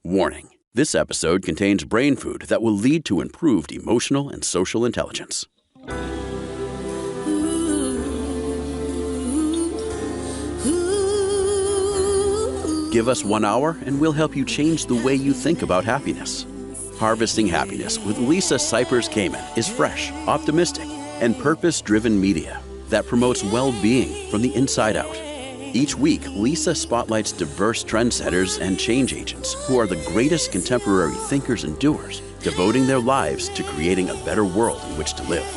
Warning. This episode contains brain food that will lead to improved emotional and social intelligence. Give us 1 hour and we'll help you change the way you think about happiness. Harvesting Happiness with Lisa Cypers Kamen is fresh, optimistic, and purpose-driven media that promotes well-being from the inside out. Each week, Lisa spotlights diverse trendsetters and change agents who are the greatest contemporary thinkers and doers, devoting their lives to creating a better world in which to live.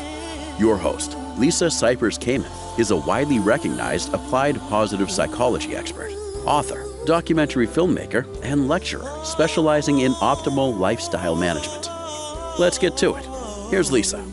Your host, Lisa Cypers Kamen, is a widely recognized applied positive psychology expert, author, documentary filmmaker, and lecturer specializing in optimal lifestyle management. Let's get to it. Here's Lisa.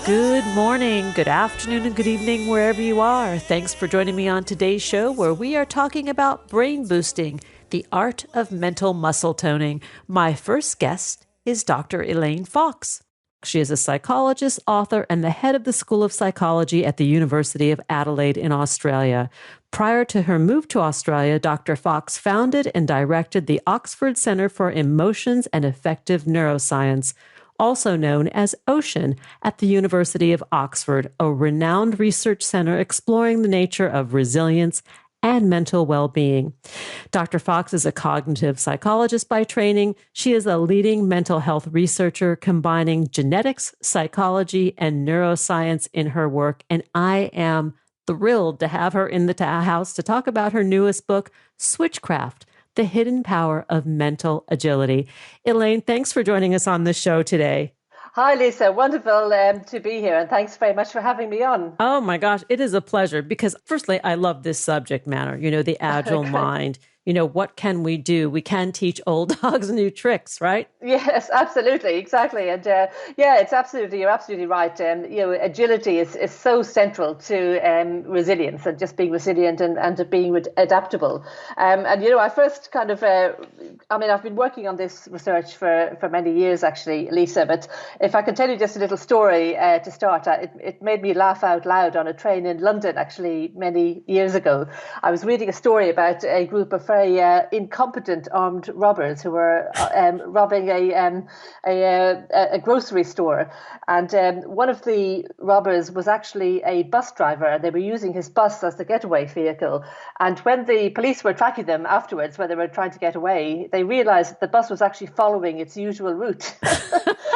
Good morning, good afternoon, and good evening, wherever you are. Thanks for joining me on today's show, where we are talking about brain boosting, the art of mental muscle toning. My first guest is Dr. Elaine Fox. She is a psychologist, author, and the head of the School of Psychology at the University of Adelaide in Australia. Prior to her move to Australia, Dr. Fox founded and directed the Oxford Centre for Emotions and Effective Neuroscience, also known as OCEAN, at the University of Oxford, a renowned research center exploring the nature of resilience and mental well-being. Dr. Fox is a cognitive psychologist by training. She is a leading mental health researcher combining genetics, psychology, and neuroscience in her work, and I am thrilled to have her in the house to talk about her newest book, Switchcraft: The Hidden Power of Mental Agility. Elaine, thanks for joining us on the show today. Hi, Lisa. Wonderful to be here. And thanks very much for having me on. Oh, my gosh. It is a pleasure because, firstly, I love this subject matter, the agile mind. What can we do? We can teach old dogs new tricks, right? Yes, absolutely. Exactly. And you're absolutely right. Agility is so central to resilience and just being resilient and to being adaptable. I first I've been working on this research for many years, actually, Lisa, but if I can tell you just a little story to start, it made me laugh out loud on a train in London, actually, many years ago. I was reading a story about a group of very incompetent armed robbers who were robbing a grocery store, and one of the robbers was actually a bus driver, and they were using his bus as the getaway vehicle. And when the police were tracking them afterwards, when they were trying to get away, they realized that the bus was actually following its usual route.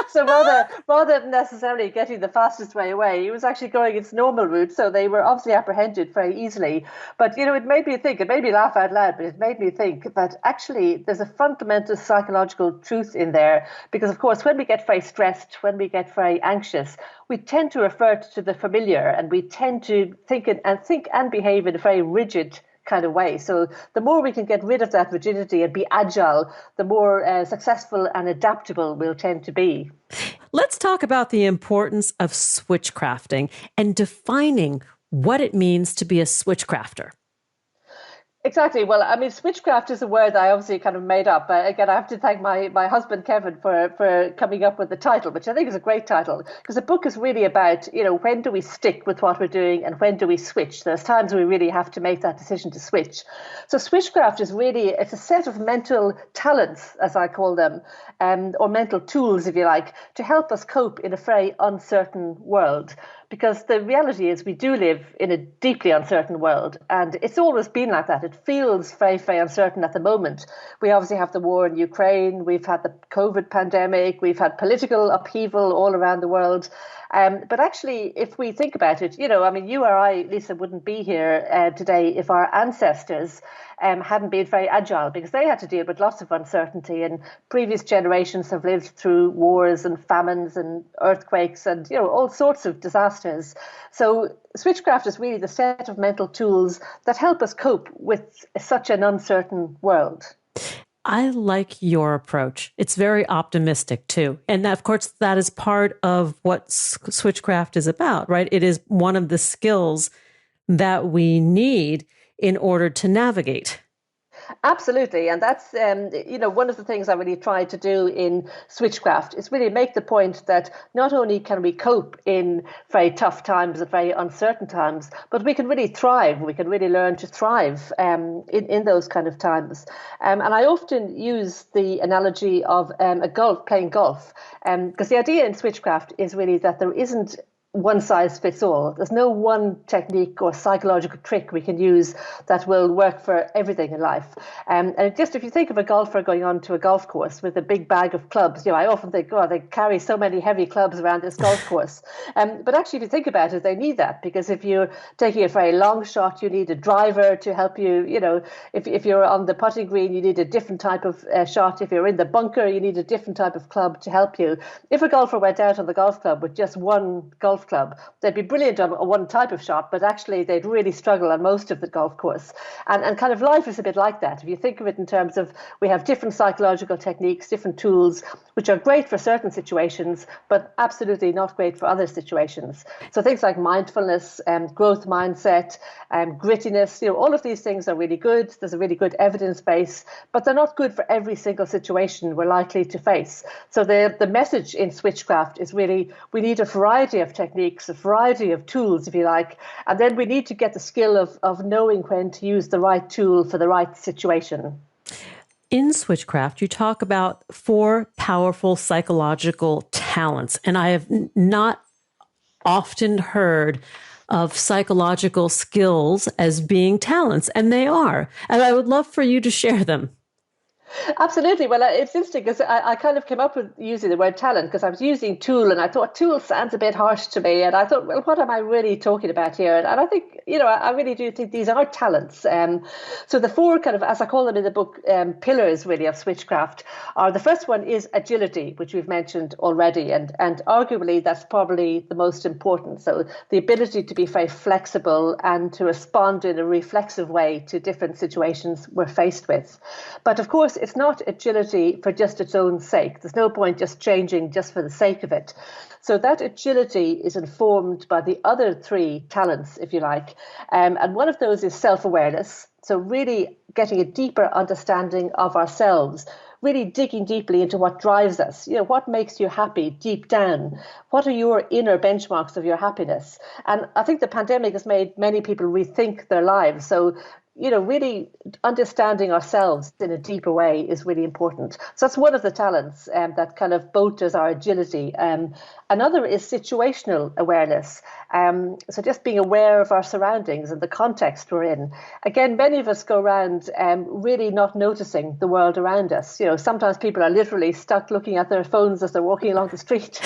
So rather than necessarily getting the fastest way away, it was actually going its normal route. So they were obviously apprehended very easily. But, it made me laugh out loud, but it made me think that actually there's a fundamental psychological truth in there. Because, of course, when we get very stressed, when we get very anxious, we tend to revert to the familiar, and we tend to think and behave in a very rigid kind of way. So the more we can get rid of that rigidity and be agile, the more successful and adaptable we'll tend to be. Let's talk about the importance of switchcrafting and defining what it means to be a switchcrafter. Exactly. Well, switchcraft is a word I obviously kind of made up. Again, I have to thank my husband, Kevin, for coming up with the title, which I think is a great title, because the book is really about, when do we stick with what we're doing and when do we switch? There's times we really have to make that decision to switch. So switchcraft is it's a set of mental talents, as I call them, or mental tools, if you like, to help us cope in a very uncertain world. Because the reality is we do live in a deeply uncertain world, and it's always been like that. It feels very, very uncertain at the moment. We obviously have the war in Ukraine, we've had the COVID pandemic, we've had political upheaval all around the world. But actually, if we think about it, you or I, Lisa, wouldn't be here today if our ancestors hadn't been very agile, because they had to deal with lots of uncertainty, and previous generations have lived through wars and famines and earthquakes and all sorts of disasters. So switchcraft is really the set of mental tools that help us cope with such an uncertain world. I like your approach. It's very optimistic too. And of course, that is part of what switchcraft is about, right? It is one of the skills that we need in order to navigate. Absolutely, and that's one of the things I really try to do in Switchcraft is really make the point that not only can we cope in very tough times and very uncertain times, but we can really thrive. We can really learn to thrive in those kind of times. And I often use the analogy of playing golf, because the idea in Switchcraft is really that there isn't one size fits all. There's no one technique or psychological trick we can use that will work for everything in life. And just if you think of a golfer going on to a golf course with a big bag of clubs, I often think, oh, they carry so many heavy clubs around this golf course. But actually, if you think about it, they need that, because if you're taking a very long shot, you need a driver to help you. If you're on the putting green, you need a different type of shot. If you're in the bunker, you need a different type of club to help you. If a golfer went out on the golf club with just one golf club, they'd be brilliant on one type of shot, but actually they'd really struggle on most of the golf course. And kind of life is a bit like that. If you think of it in terms of, we have different psychological techniques, different tools, which are great for certain situations, but absolutely not great for other situations. So things like mindfulness, growth mindset, grittiness, all of these things are really good. There's a really good evidence base, but they're not good for every single situation we're likely to face. So the message in Switchcraft is really, we need a variety of techniques, a variety of tools, if you like, and then we need to get the skill of knowing when to use the right tool for the right situation. In Switchcraft, you talk about 4 powerful psychological talents, and I have not often heard of psychological skills as being talents, and they are. And I would love for you to share them. Absolutely. Well, it's interesting because I kind of came up with using the word talent because I was using tool, and I thought tool sounds a bit harsh to me. And I thought, well, what am I really talking about here? And I think, I really do think these are talents. So the 4 kind of, as I call them in the book, pillars really of Switchcraft are, the first one is agility, which we've mentioned already. And arguably that's probably the most important. So the ability to be very flexible and to respond in a reflexive way to different situations we're faced with. But of course, it's not agility for just its own sake. There's no point just changing just for the sake of it. So that agility is informed by the other 3 talents, if you like. And one of those is self-awareness. So really getting a deeper understanding of ourselves, really digging deeply into what drives us. What makes you happy deep down? What are your inner benchmarks of your happiness? And I think the pandemic has made many people rethink their lives. So really understanding ourselves in a deeper way is really important. So that's one of the talents that kind of bolsters our agility. Another is situational awareness. So just being aware of our surroundings and the context we're in. Again, many of us go around really not noticing the world around us. Sometimes people are literally stuck looking at their phones as they're walking along the street.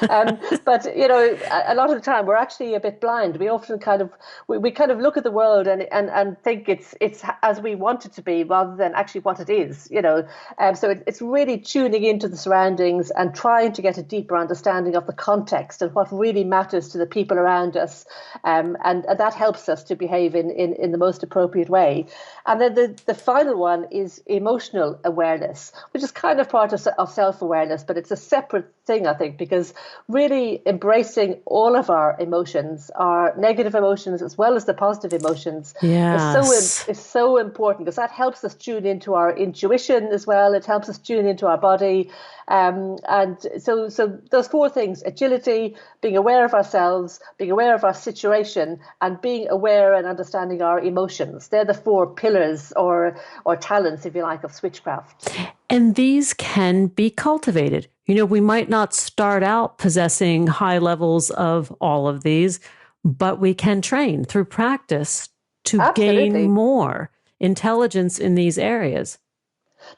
But a lot of the time we're actually a bit blind. We often kind of look at the world and think it's as we want it to be rather than actually what it is. So it's really tuning into the surroundings and trying to get a deeper understanding of the context and what really matters to the people around us, and that helps us to behave in the most appropriate way. And then the final one is emotional awareness, which is kind of part of self-awareness, but it's a separate thing, I think, because really embracing all of our emotions, our negative emotions as well as the positive emotions, is so important, because that helps us tune into our intuition as well. It helps us tune into our body. And so those 4 things: agility, being aware of ourselves, being aware of our situation, and being aware and understanding our emotions. They're the 4 pillars or talents, if you like, of Switchcraft. And these can be cultivated. We might not start out possessing high levels of all of these, but we can train through practice to gain more intelligence in these areas.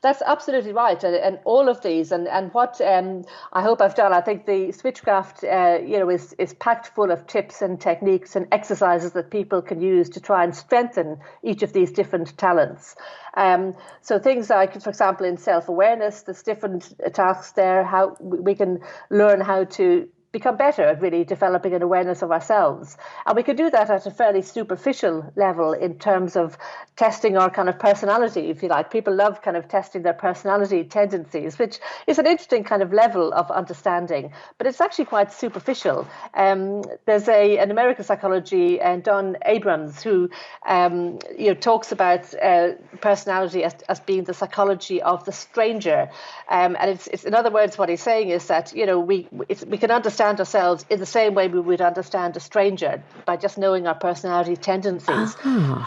That's absolutely right, and all of these, and what I hope I've done. I think the Switchcraft, is packed full of tips and techniques and exercises that people can use to try and strengthen each of these different talents. So things like, for example, in self-awareness, there's different tasks there. How we can learn how to become better at really developing an awareness of ourselves. And we could do that at a fairly superficial level in terms of testing our kind of personality, if you like. People love kind of testing their personality tendencies, which is an interesting kind of level of understanding, but it's actually quite superficial. There's an American psychology, Don Abrams, who talks about personality as being the psychology of the stranger. And it's in other words, what he's saying is that, we can understand ourselves in the same way we would understand a stranger, by just knowing our personality tendencies.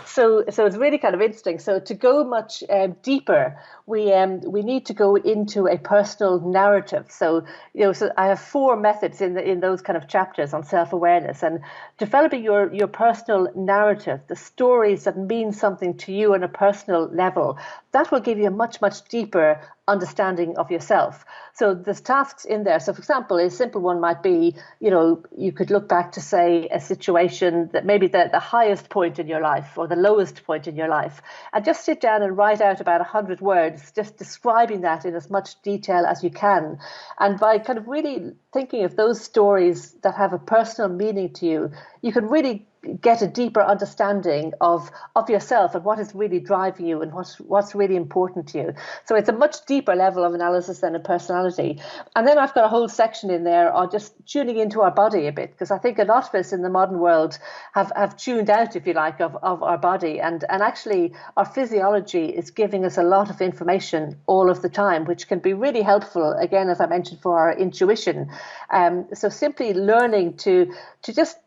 So it's really kind of interesting. So to go much deeper, we need to go into a personal narrative. So so I have 4 methods in those kind of chapters on self-awareness, and developing your personal narrative, the stories that mean something to you on a personal level, that will give you a much, much deeper understanding of yourself. So there's tasks in there. So for example, a simple one might be, you could look back to, say, a situation that maybe the highest point in your life or the lowest point in your life, and just sit down and write out about 100 words, just describing that in as much detail as you can. And by kind of really thinking of those stories that have a personal meaning to you, you can really get a deeper understanding of yourself and what is really driving you and what's really important to you. So it's a much deeper level of analysis than a personality. And then I've got a whole section in there on just tuning into our body a bit, because I think a lot of us in the modern world have tuned out, if you like, of our body. And actually our physiology is giving us a lot of information all of the time, which can be really helpful, again, as I mentioned, for our intuition. So simply learning to just,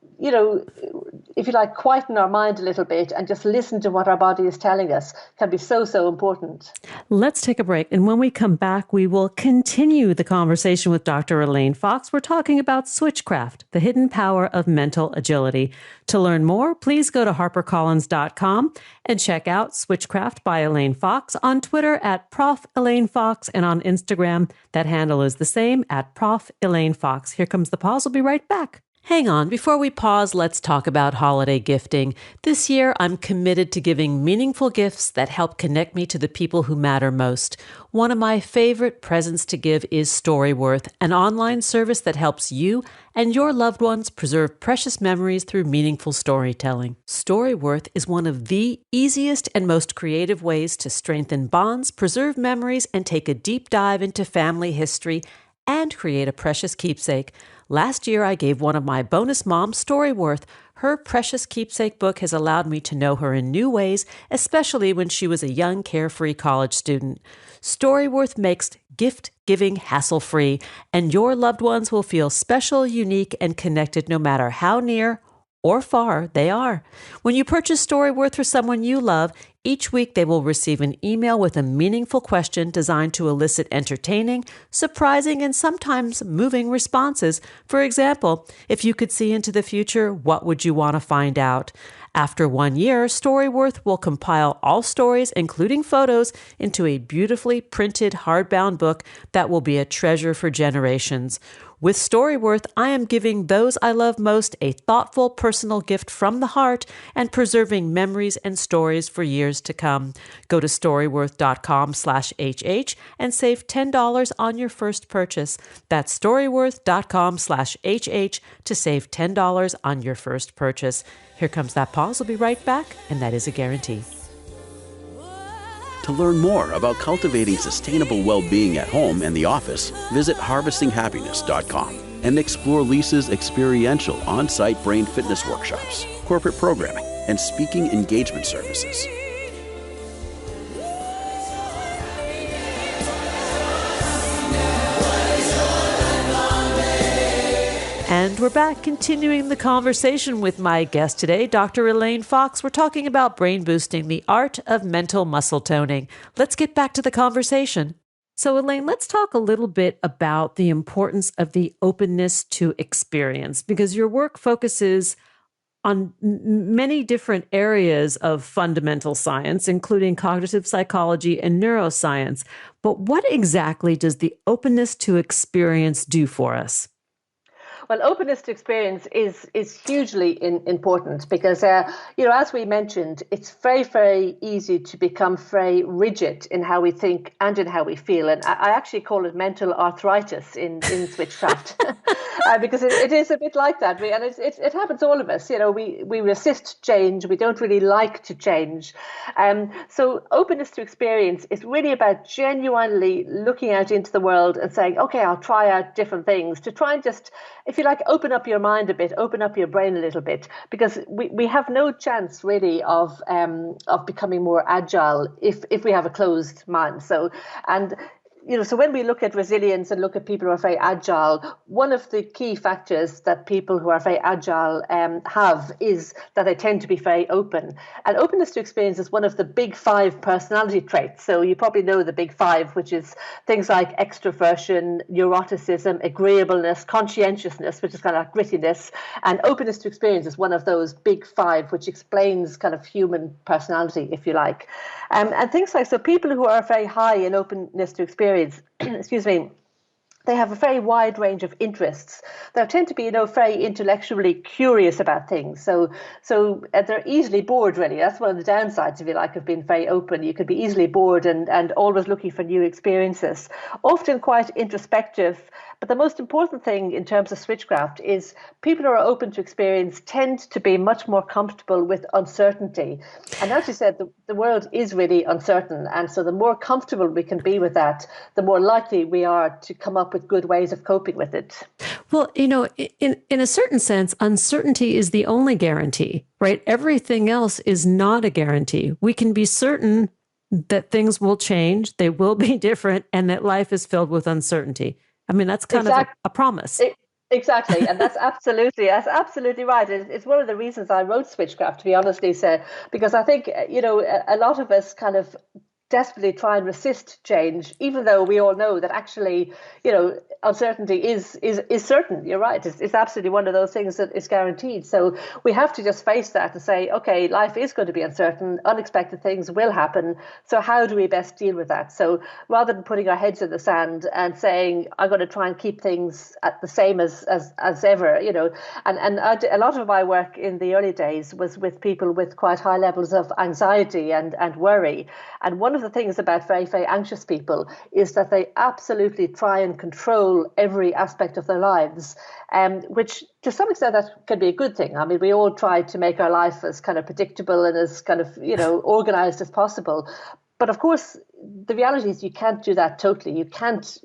if you like, quieten our mind a little bit and just listen to what our body is telling us can be so, so important. Let's take a break. And when we come back, we will continue the conversation with Dr. Elaine Fox. We're talking about switchcraft, the hidden power of mental agility. To learn more, please go to harpercollins.com and check out Switchcraft by Elaine Fox on Twitter at Prof. Elaine Fox, and on Instagram, that handle is the same, at Prof. Elaine Fox. Here comes the pause. We'll be right back. Hang on, before we pause, let's talk about holiday gifting. This year, I'm committed to giving meaningful gifts that help connect me to the people who matter most. One of my favorite presents to give is Storyworth, an online service that helps you and your loved ones preserve precious memories through meaningful storytelling. Storyworth is one of the easiest and most creative ways to strengthen bonds, preserve memories, and take a deep dive into family history and create a precious keepsake. Last year, I gave one of my bonus moms Storyworth. Her precious keepsake book has allowed me to know her in new ways, especially when she was a young, carefree college student. Storyworth makes gift-giving hassle-free, and your loved ones will feel special, unique, and connected no matter how near or far they are. When you purchase Storyworth for someone you love, each week they will receive an email with a meaningful question designed to elicit entertaining, surprising, and sometimes moving responses. For example, if you could see into the future, what would you want to find out? After 1 year, Storyworth will compile all stories, including photos, into a beautifully printed hardbound book that will be a treasure for generations. With Storyworth, I am giving those I love most a thoughtful, personal gift from the heart and preserving memories and stories for years to come. Go to storyworth.com/HH and save $10 on your first purchase. That's storyworth.com/HH to save $10 on your first purchase. Here comes that pause. We'll be right back, and that is a guarantee. To learn more about cultivating sustainable well-being at home and the office, visit harvestinghappiness.com and explore Lisa's experiential on-site brain fitness workshops, corporate programming, and speaking engagement services. And we're back continuing the conversation with my guest today, Dr. Elaine Fox. We're talking about brain boosting, the art of mental muscle toning. Let's get back to the conversation. So, Elaine, let's talk a little bit about the importance of the openness to experience, because your work focuses on many different areas of fundamental science, including cognitive psychology and neuroscience. But what exactly does the openness to experience do for us? Well, openness to experience is hugely important because, as we mentioned, it's very, very easy to become very rigid in how we think and in how we feel. And I actually call it mental arthritis in Switchcraft because it is a bit like that. It happens to all of us. We resist change. We don't really like to change. So openness to experience is really about genuinely looking out into the world and saying, okay, I'll try out different things to try and just, if if you like, open up your mind a bit, open up your brain a little bit, because we have no chance really of becoming more agile if we have a closed mind. So, and so when we look at resilience and look at people who are very agile, one of the key factors that people who are very agile have is that they tend to be very open. And openness to experience is one of the big 5 personality traits. So you probably know the big 5, which is things like extroversion, neuroticism, agreeableness, conscientiousness, which is kind of like grittiness, and openness to experience is one of those big 5, which explains kind of human personality, if you like. And things like, so people who are very high in openness to experience, excuse me, they have a very wide range of interests. They tend to be, very intellectually curious about things. So they're easily bored, really. That's one of the downsides, if you like, of being very open. You could be easily bored and always looking for new experiences, often quite introspective. But the most important thing in terms of switchcraft is people who are open to experience tend to be much more comfortable with uncertainty. And as you said, the world is really uncertain. And so the more comfortable we can be with that, the more likely we are to come up with good ways of coping with it. Well, in a certain sense, uncertainty is the only guarantee, right? Everything else is not a guarantee. We can be certain that things will change, they will be different, and that life is filled with uncertainty. I mean, that's kind of a promise. Exactly. And that's absolutely right. It's one of the reasons I wrote Switchcraft, to be honest, Lisa, because I think, a lot of us kind of desperately try and resist change, even though we all know that actually, uncertainty is certain. You're right. It's absolutely one of those things that is guaranteed. So we have to just face that and say, okay, life is going to be uncertain. Unexpected things will happen. So how do we best deal with that? So rather than putting our heads in the sand and saying, I'm going to try and keep things at the same as ever, and I did, a lot of my work in the early days was with people with quite high levels of anxiety and worry. And one of the things about very, very anxious people is that they absolutely try and control every aspect of their lives, which to some extent that can be a good thing. I mean, we all try to make our life as kind of predictable and as kind of, organized as possible. But of course, the reality is you can't do that totally. You can't,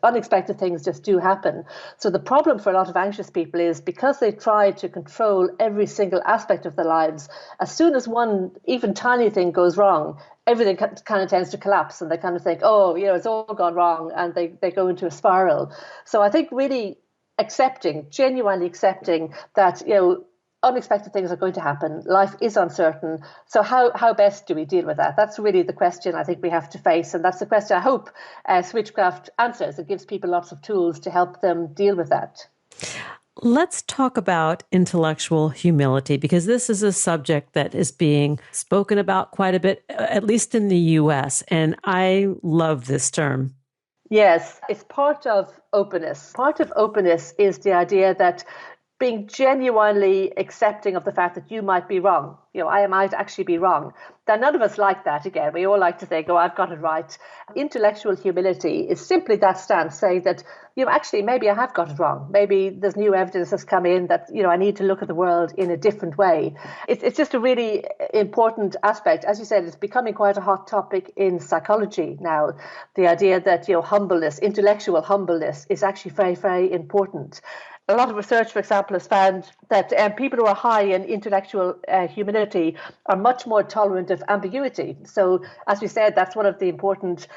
unexpected things just do happen. So the problem for a lot of anxious people is because they try to control every single aspect of their lives, as soon as one even tiny thing goes wrong, everything kind of tends to collapse and they kind of think, oh, it's all gone wrong, and they go into a spiral. So I think really genuinely accepting that, unexpected things are going to happen. Life is uncertain. So how best do we deal with that? That's really the question I think we have to face. And that's the question I hope Switchcraft answers. It gives people lots of tools to help them deal with that. Let's talk about intellectual humility, because this is a subject that is being spoken about quite a bit, at least in the US. And I love this term. Yes, it's part of openness. Part of openness is the idea that being genuinely accepting of the fact that you might be wrong. I might actually be wrong. Now, none of us like that. Again, we all like to think, oh, I've got it right. Intellectual humility is simply that stance, saying that, actually, maybe I have got it wrong. Maybe there's new evidence that's come in that, I need to look at the world in a different way. It's just a really important aspect. As you said, it's becoming quite a hot topic in psychology now. The idea that, humbleness, intellectual humbleness is actually very, very important. A lot of research, for example, has found that people who are high in intellectual humility are much more tolerant of ambiguity. So, as we said, that's one of the important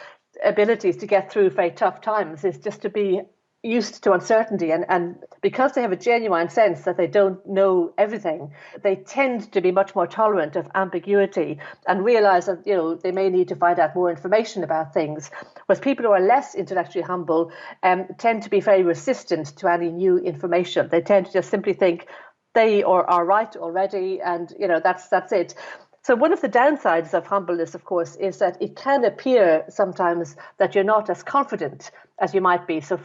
abilities to get through very tough times, is just to be used to uncertainty. And because they have a genuine sense that they don't know everything, they tend to be much more tolerant of ambiguity and realize that, they may need to find out more information about things. Whereas people who are less intellectually humble tend to be very resistant to any new information. They tend to just simply think they are right already, and, that's it. So one of the downsides of humbleness, of course, is that it can appear sometimes that you're not as confident as you might be. So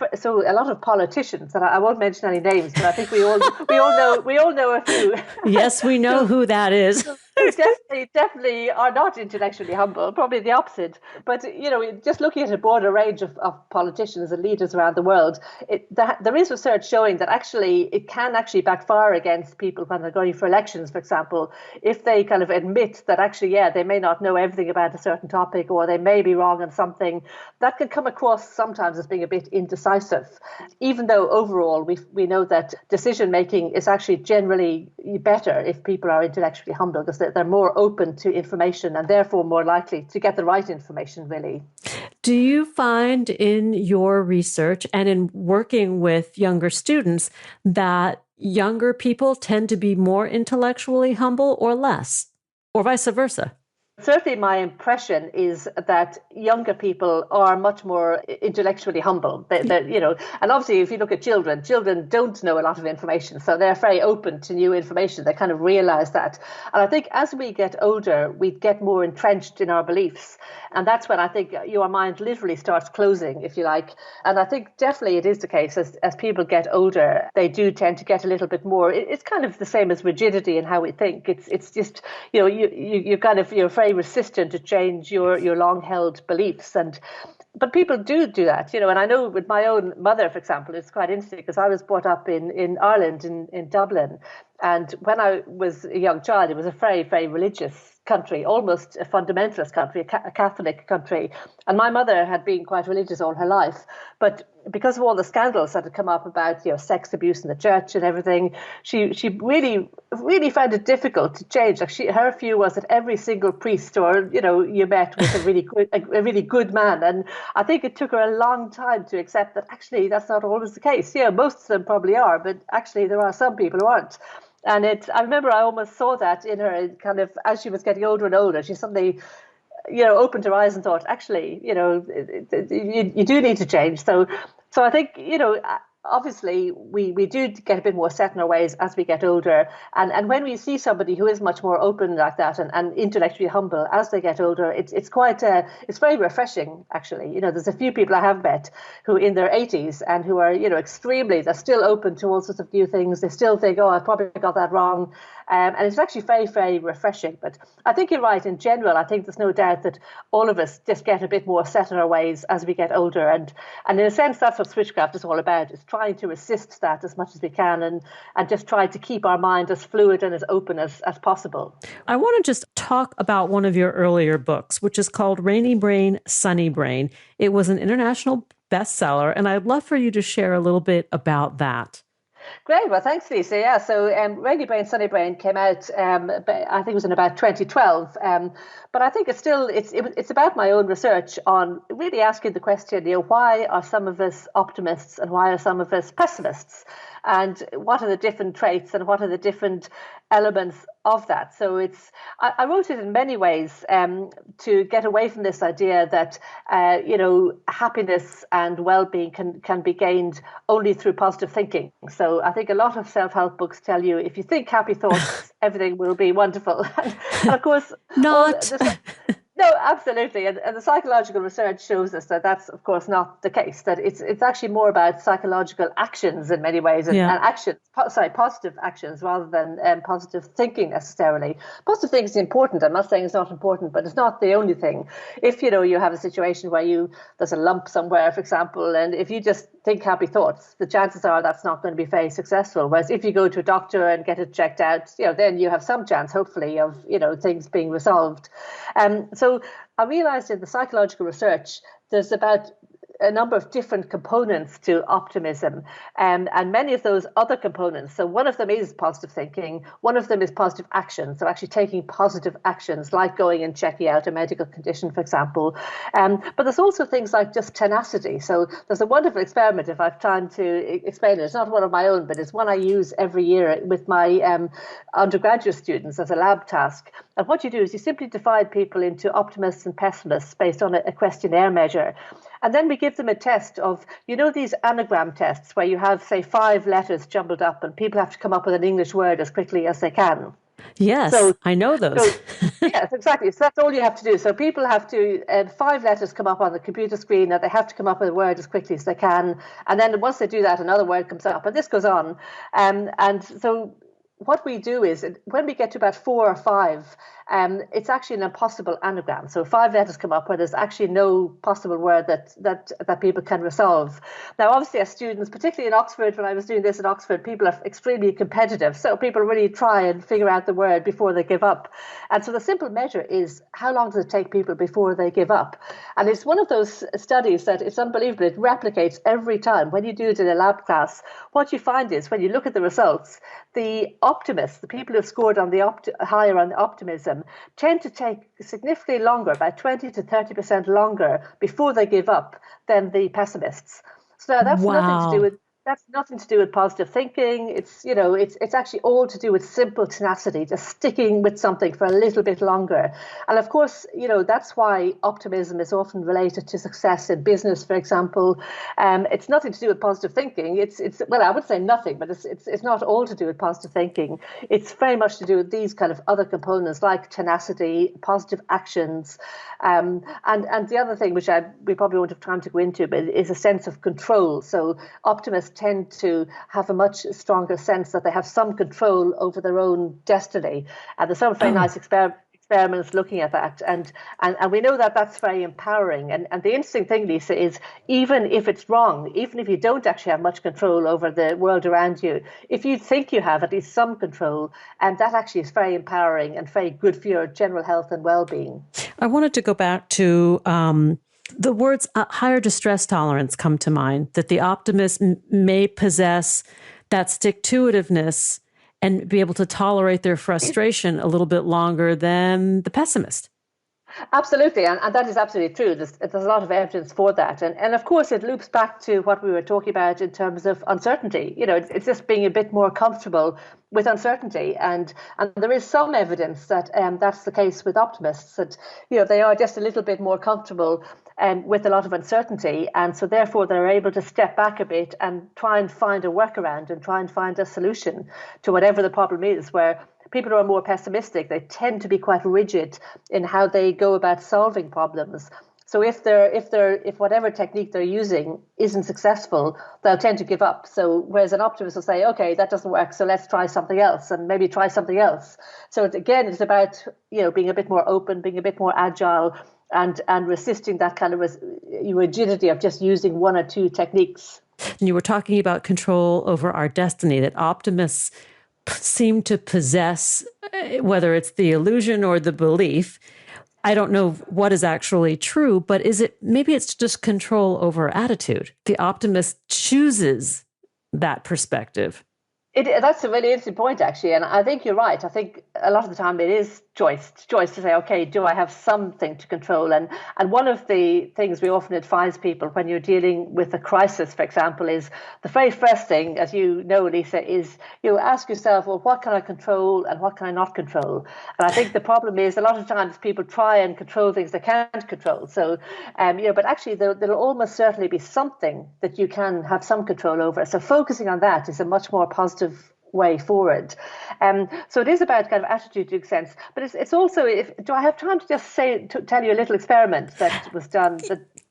a lot of politicians, and I won't mention any names, but I think we all know a few. Yes, we know who that is. who definitely are not intellectually humble, probably the opposite. But, just looking at a broader range of politicians and leaders around the world, there is research showing that actually it can actually backfire against people when they're going for elections, for example, if they kind of admit that actually, they may not know everything about a certain topic, or they may be wrong on something. That can come across sometimes as being a bit indecisive, even though overall we know that decision making is actually generally better if people are intellectually humble, because they're more open to information and therefore more likely to get the right information, really. Do you find in your research and in working with younger students that younger people tend to be more intellectually humble or less, or vice versa? Certainly my impression is that younger people are much more intellectually humble. And obviously if you look at children don't know a lot of information, so they're very open to new information. They kind of realize that. And I think as we get older, we get more entrenched in our beliefs. And that's when I think your mind literally starts closing, if you like. And I think definitely it is the case as people get older, they do tend to get a little bit more. It's kind of the same as rigidity in how we think. It's just, you're very resistant to change your long-held beliefs. But people do that, and I know with my own mother, for example, it's quite interesting because I was brought up in Ireland, in Dublin. And when I was a young child, it was a very, very religious country, almost a fundamentalist country, a Catholic country. And my mother had been quite religious all her life. But because of all the scandals that had come up about, sex abuse in the church and everything, she really, really found it difficult to change. Like her view was that every single priest you met was a really good man. And I think it took her a long time to accept that actually that's not always the case. Most of them probably are, but actually there are some people who aren't. And I remember I almost saw that in her kind of as she was getting older and older. She suddenly, opened her eyes and thought, actually, you do need to change. So I think, obviously we do get a bit more set in our ways as we get older. And when we see somebody who is much more open like that and intellectually humble as they get older, it's very refreshing, actually. There's a few people I have met who in their 80s and who are, they're still open to all sorts of new things. They still think, I probably got that wrong. And it's actually very, very refreshing. But I think you're right. In general, I think there's no doubt that all of us just get a bit more set in our ways as we get older. And in a sense, that's what Switchcraft is all about, is trying to resist that as much as we can and just try to keep our mind as fluid and as open as possible. I want to just talk about one of your earlier books, which is called Rainy Brain, Sunny Brain. It was an international bestseller, and I'd love for you to share a little bit about that. Great. Well, thanks, Lisa. Yeah. So Rainy Brain, Sunny Brain came out, I think it was in about 2012. But I think it's about my own research on really asking the question, why are some of us optimists and why are some of us pessimists? And what are the different traits and what are the different elements of that? So I wrote it in many ways to get away from this idea that, happiness and well-being can be gained only through positive thinking. So I think a lot of self-help books tell you if you think happy thoughts, everything will be wonderful. And of course, not. No, absolutely. And the psychological research shows us that that's, of course, not the case, that it's actually more about psychological actions in many ways and positive actions rather than positive thinking necessarily. Positive thinking is important. I'm not saying it's not important, but it's not the only thing. If, you have a situation where there's a lump somewhere, for example, and if you just think happy thoughts, the chances are that's not going to be very successful. Whereas if you go to a doctor and get it checked out, then you have some chance, hopefully, of, things being resolved. So I realized in the psychological research, there's about a number of different components to optimism and many of those other components. So one of them is positive thinking. One of them is positive action. So actually taking positive actions like going and checking out a medical condition, for example. But there's also things like just tenacity. So there's a wonderful experiment, if I've time to explain it. It's not one of my own, but it's one I use every year with my undergraduate students as a lab task. And what you do is you simply divide people into optimists and pessimists based on a questionnaire measure. And then we give them a test of, these anagram tests where you have, say, 5 letters jumbled up and people have to come up with an English word as quickly as they can. Yes, I know those. Yes, exactly. So that's all you have to do. So people have to, 5 letters come up on the computer screen and they have to come up with a word as quickly as they can. And then once they do that, another word comes up and this goes on. And so what we do is when we get to about 4 or 5, it's actually an impossible anagram. So 5 letters come up where there's actually no possible word that people can resolve. Now, obviously, as students, particularly in Oxford, when I was doing this in Oxford, people are extremely competitive. So people really try and figure out the word before they give up. And so the simple measure is how long does it take people before they give up? And it's one of those studies that it's unbelievable. It replicates every time. When you do it in a lab class, what you find is when you look at the results, the optimists, the people who scored on the higher on the optimism, tend to take significantly longer, about 20 to 30% longer before they give up than the pessimists. So that's nothing to do with positive thinking. It's actually all to do with simple tenacity, just sticking with something for a little bit longer. And of course, that's why optimism is often related to success in business, for example. It's nothing to do with positive thinking. It's well, I would say nothing, but it's not all to do with positive thinking. It's very much to do with these kind of other components like tenacity, positive actions, and the other thing, which we probably won't have time to go into, but is a sense of control. So optimists tend to have a much stronger sense that they have some control over their own destiny. And there's some very nice experiments looking at that. And we know that that's very empowering. And the interesting thing, Lisa, is even if it's wrong, even if you don't actually have much control over the world around you, if you think you have at least some control, and that actually is very empowering and very good for your general health and well-being. I wanted to go back to the words higher distress tolerance come to mind, that the optimist may possess that stick-to-itiveness and be able to tolerate their frustration a little bit longer than the pessimist. Absolutely, and that is absolutely true. There's a lot of evidence for that. And of course, it loops back to what we were talking about in terms of uncertainty. It's just being a bit more comfortable with uncertainty. And there is some evidence that that's the case with optimists, that they are just a little bit more comfortable with a lot of uncertainty. And so therefore, they're able to step back a bit and try and find a workaround and try and find a solution to whatever the problem is, where people who are more pessimistic, they tend to be quite rigid in how they go about solving problems. So if whatever technique they're using isn't successful, they'll tend to give up. So whereas an optimist will say, okay, that doesn't work, so let's try something else, and maybe try something else. So it's about being a bit more open, being a bit more agile, and resisting that kind of rigidity of just using one or two techniques. And you were talking about control over our destiny, that optimists seem to possess, whether it's the illusion or the belief. I don't know what is actually true, but maybe it's just control over attitude. The optimist chooses that perspective. That's a really interesting point, actually. And I think you're right. I think a lot of the time it is choice to say, okay, do I have something to control? And one of the things we often advise people when you're dealing with a crisis, for example, is the very first thing, as you know, Lisa, is ask yourself, well, what can I control and what can I not control? And I think the problem is a lot of times people try and control things they can't control. So, but actually there'll almost certainly be something that you can have some control over. So focusing on that is a much more positive way forward. So it is about kind of attitude to sense, but it's also, do I have time to just tell you a little experiment that was done?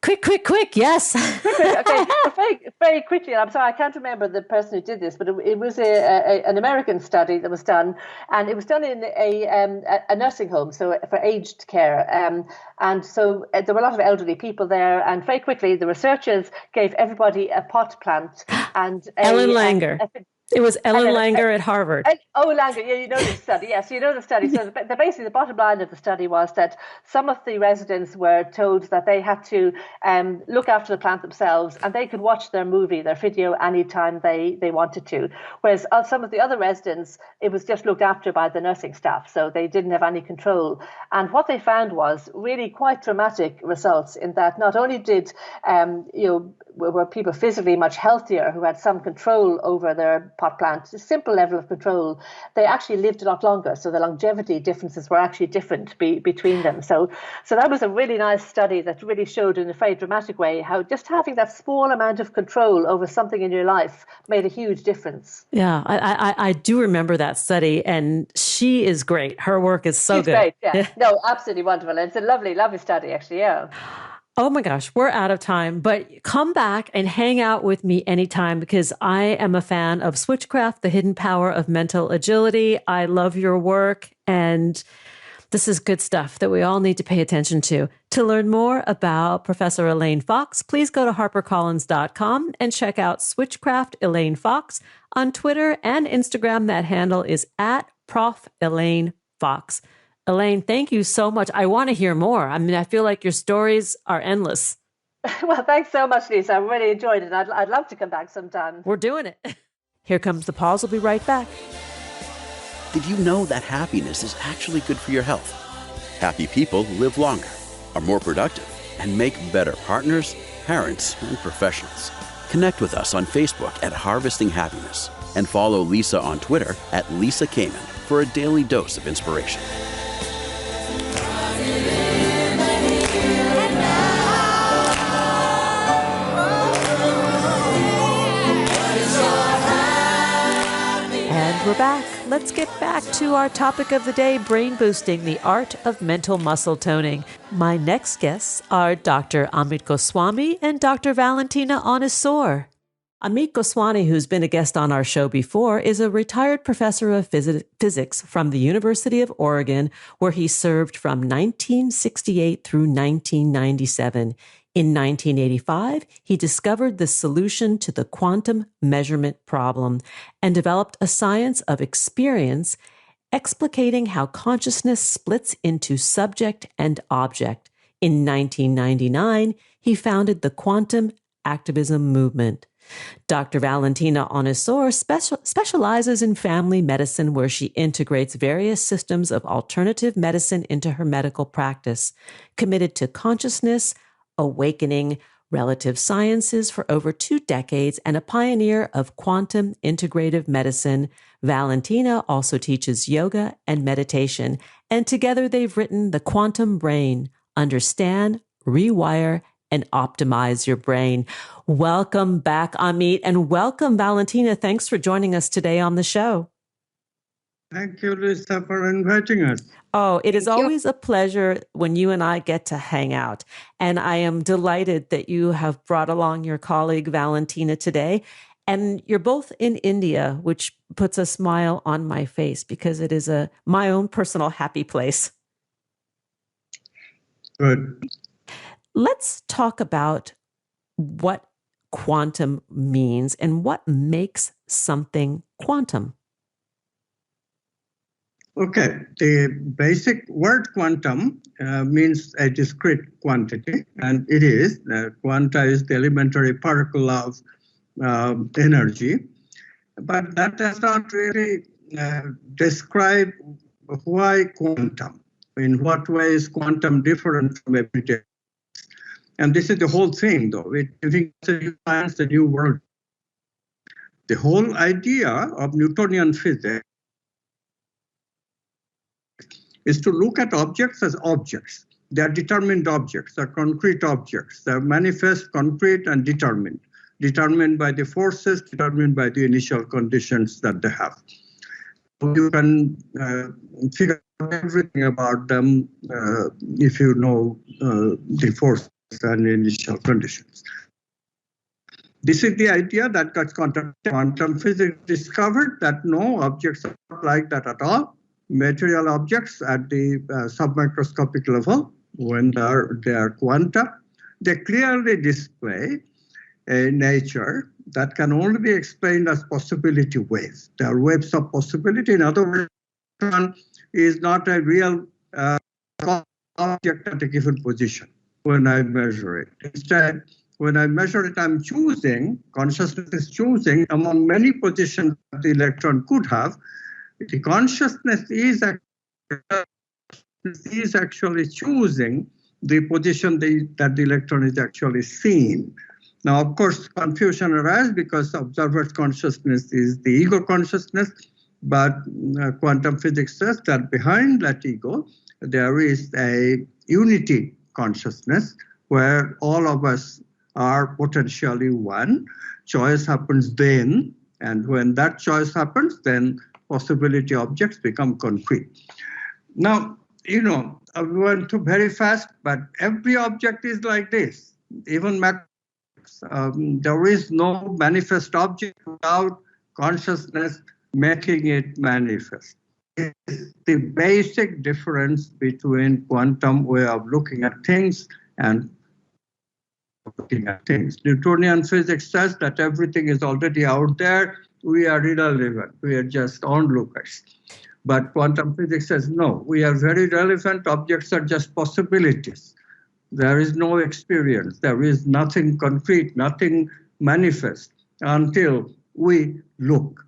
Quick, yes. Okay, very, very quickly. I'm sorry, I can't remember the person who did this, but it was an American study that was done, and it was done in a nursing home, so for aged care. And so there were a lot of elderly people there, and very quickly the researchers gave everybody a pot plant and Ellen Langer. It was Ellen Langer at Harvard. Langer, yeah, you know the study. Yes, you know the study. So basically the bottom line of the study was that some of the residents were told that they had to look after the plant themselves, and they could watch their video anytime they wanted to. Whereas some of the other residents, it was just looked after by the nursing staff, so they didn't have any control. And what they found was really quite dramatic results in that not only did were people physically much healthier who had some control over their pot plant, a simple level of control, they actually lived a lot longer. So the longevity differences were actually different between them. So that was a really nice study that really showed in a very dramatic way how just having that small amount of control over something in your life made a huge difference. Yeah, I do remember that study, and she is great. Her work is so She's good. Great, yeah. No, absolutely wonderful. It's a lovely, lovely study, actually, yeah. Oh my gosh, we're out of time, but come back and hang out with me anytime because I am a fan of Switchcraft, the hidden power of mental agility. I love your work, and this is good stuff that we all need to pay attention to. To learn more about Professor Elaine Fox, please go to harpercollins.com and check out Switchcraft Elaine Fox on Twitter and Instagram. That handle is at Prof. Elaine Fox. Elaine, thank you so much. I want to hear more. I mean, I feel like your stories are endless. Well, thanks so much, Lisa. I really enjoyed it. I'd love to come back sometime. We're doing it. Here comes the pause. We'll be right back. Did you know that happiness is actually good for your health? Happy people live longer, are more productive, and make better partners, parents, and professionals. Connect with us on Facebook at Harvesting Happiness and follow Lisa on Twitter at Lisa Kamen for a daily dose of inspiration. And we're back. Let's get back to our topic of the day, brain boosting, the art of mental muscle toning. My next guests are Dr. Amit Goswami and Dr. Valentina Onisor. Amit Goswami, who's been a guest on our show before, is a retired professor of physics from the University of Oregon, where he served from 1968 through 1997. In 1985, he discovered the solution to the quantum measurement problem and developed a science of experience explicating how consciousness splits into subject and object. In 1999, he founded the quantum activism movement. Dr. Valentina Onisor specializes in family medicine, where she integrates various systems of alternative medicine into her medical practice. Committed to consciousness, awakening, relative sciences for over 2 decades, and a pioneer of quantum integrative medicine, Valentina also teaches yoga and meditation, and together they've written The Quantum Brain: Understand, Rewire, and Optimize Your Brain. Welcome back, Amit, and welcome, Valentina. Thanks for joining us today on the show. Thank you, Lisa, for inviting us. Oh, it is always a pleasure when you and I get to hang out. And I am delighted that you have brought along your colleague, Valentina, today. And you're both in India, which puts a smile on my face because it is my own personal happy place. Good. Let's talk about what quantum means and what makes something quantum. Okay, the basic word quantum means a discrete quantity, and it is. Quanta is the elementary particle of energy, but that does not really describe why quantum. In what way is quantum different from everyday? And this is the whole thing, though. It's a new science, a new world. The whole idea of Newtonian physics is to look at objects as objects. They are determined objects, they are concrete objects. They are manifest, concrete, and determined by the forces, determined by the initial conditions that they have. You can figure out everything about them if you know the forces and initial conditions. This is the idea that got quantum physics discovered, that no objects are like that at all. Material objects at the submicroscopic level, when they are quanta, they clearly display a nature that can only be explained as possibility waves. They are waves of possibility. In other words, one is not a real object at a given position when I measure it. Instead, when I measure it, I'm choosing, consciousness is choosing among many positions that the electron could have. The consciousness is actually choosing the position that the electron is actually seen. Now, of course, confusion arises because observer's consciousness is the ego consciousness, but quantum physics says that behind that ego, there is a unity consciousness where all of us are potentially one. Choice happens then, and when that choice happens, then possibility objects become concrete. Now, I went too very fast, but every object is like this. Even there is no manifest object without consciousness making it manifest. It's the basic difference between quantum way of looking at things and looking at things. Newtonian physics says that everything is already out there. We are irrelevant. We are just onlookers. But quantum physics says, no, we are very relevant. Objects are just possibilities. There is no experience. There is nothing concrete, nothing manifest until we look.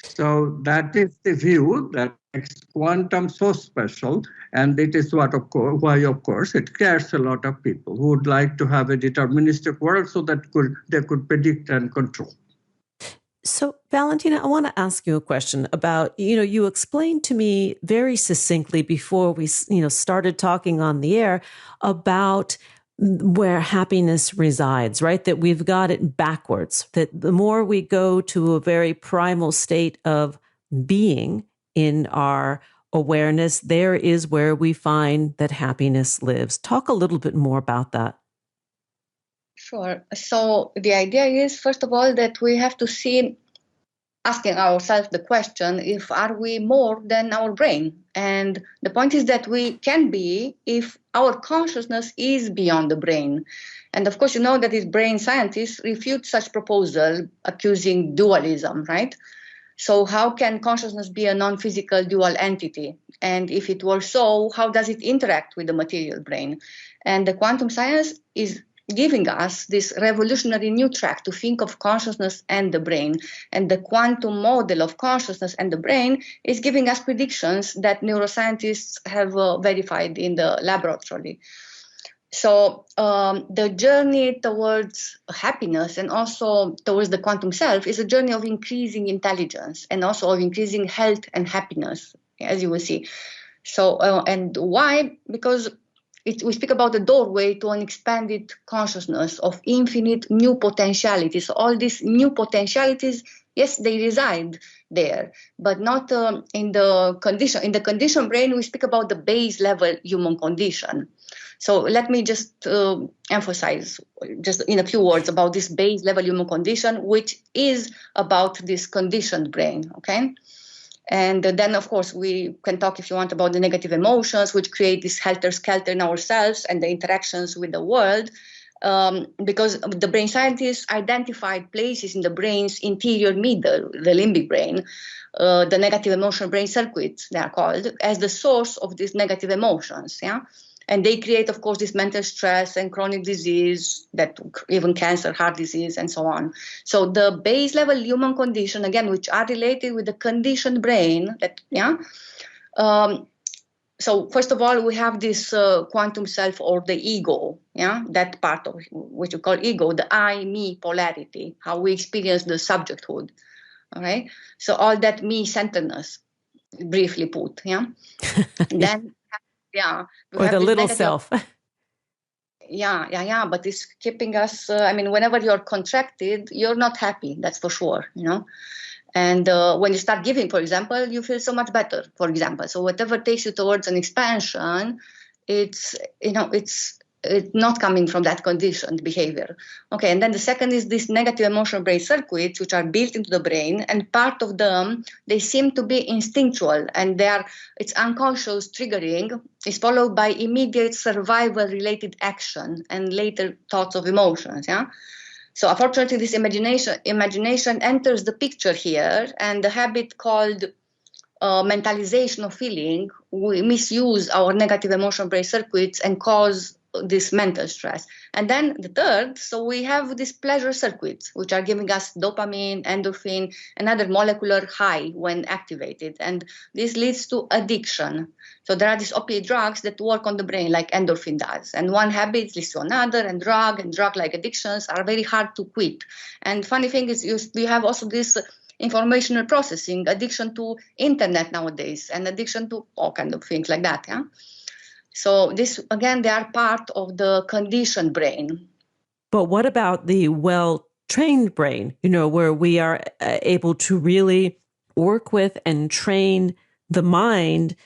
So that is the view that makes quantum so special. And it is why, of course, it scares a lot of people who would like to have a deterministic world so that they could predict and control. So, Valentina, I want to ask you a question about, you explained to me very succinctly before we, started talking on the air about where happiness resides, right? That we've got it backwards, that the more we go to a very primal state of being in our awareness, there is where we find that happiness lives. Talk a little bit more about that. Sure. So the idea is, first of all, that we have to see, asking ourselves the question, if are we more than our brain? And the point is that we can be if our consciousness is beyond the brain. And of course, you know that these brain scientists refute such proposal, accusing dualism, right? So how can consciousness be a non-physical dual entity? And if it were so, how does it interact with the material brain? And the quantum science is giving us this revolutionary new track to think of consciousness and the brain. And the quantum model of consciousness and the brain is giving us predictions that neuroscientists have verified in the laboratory. So the journey towards happiness and also towards the quantum self is a journey of increasing intelligence and also of increasing health and happiness, as you will see. So, and why? Because we speak about the doorway to an expanded consciousness of infinite new potentialities. All these new potentialities, yes, they reside there, but not in the condition. In the conditioned brain, we speak about the base level human condition. So let me just emphasize just in a few words about this base level human condition, which is about this conditioned brain, okay? And then, of course, we can talk, if you want, about the negative emotions, which create this helter-skelter in ourselves and the interactions with the world, because the brain scientists identified places in the brain's interior middle, the limbic brain, the negative emotion brain circuits, they are called, as the source of these negative emotions, yeah? And they create, of course, this mental stress and chronic disease, that even cancer, heart disease, and so on. So the base level human condition, again, which are related with the conditioned brain, that, yeah. So first of all, we have this quantum self or the ego, yeah, that part of which we call ego, the I-me polarity, how we experience the subjecthood, all right? So all that me-centeredness, briefly put, yeah. Then, yeah. Or the little self. Yeah. But it's keeping us, whenever you're contracted, you're not happy, that's for sure, And when you start giving, for example, you feel so much better, for example. So whatever takes you towards an expansion, it's not coming from that conditioned behavior. Okay, and then the second is this negative emotional brain circuits, which are built into the brain, and part of them, they seem to be instinctual, and it's unconscious triggering is followed by immediate survival-related action and later thoughts of emotions, yeah? So unfortunately, this imagination enters the picture here, and the habit called mentalization of feeling, we misuse our negative emotional brain circuits and cause this mental stress. And then the third, so we have these pleasure circuits, which are giving us dopamine, endorphin, and other molecular high when activated. And this leads to addiction. So there are these opiate drugs that work on the brain like endorphin does. And one habit leads to another, and drug-like addictions are very hard to quit. And funny thing is, we have also this informational processing, addiction to internet nowadays, and addiction to all kind of things like that, yeah? So this, again, they are part of the conditioned brain. But what about the well-trained brain, where we are able to really work with and train the mind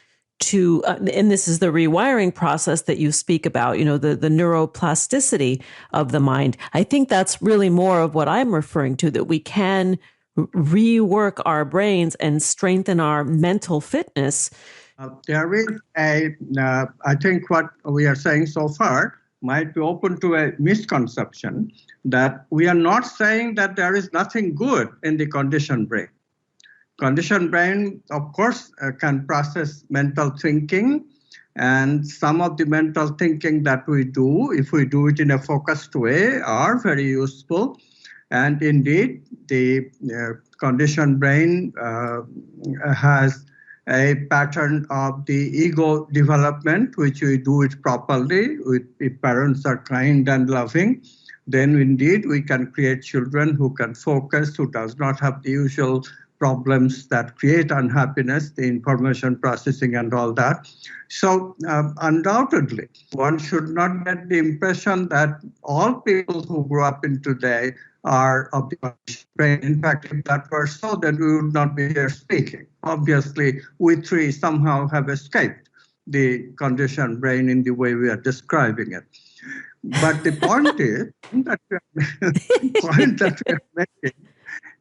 to, and this is the rewiring process that you speak about, the neuroplasticity of the mind. I think that's really more of what I'm referring to, that we can rework our brains and strengthen our mental fitness. There is I think what we are saying so far might be open to a misconception that we are not saying that there is nothing good in the conditioned brain. Conditioned brain, of course, can process mental thinking, and some of the mental thinking that we do, if we do it in a focused way, are very useful. And indeed, the conditioned brain has a pattern of the ego development, which we do it properly. If parents are kind and loving, then indeed we can create children who can focus, who does not have the usual problems that create unhappiness, the information processing and all that. So undoubtedly, one should not get the impression that all people who grow up in today are of the conditioned brain. In fact, if that were so, then we would not be here speaking. Obviously, we three somehow have escaped the conditioned brain in the way we are describing it. But the point is that we are making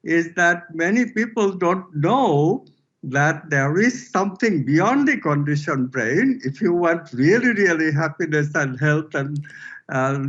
is that many people don't know that there is something beyond the conditioned brain. If you want really, really happiness and health and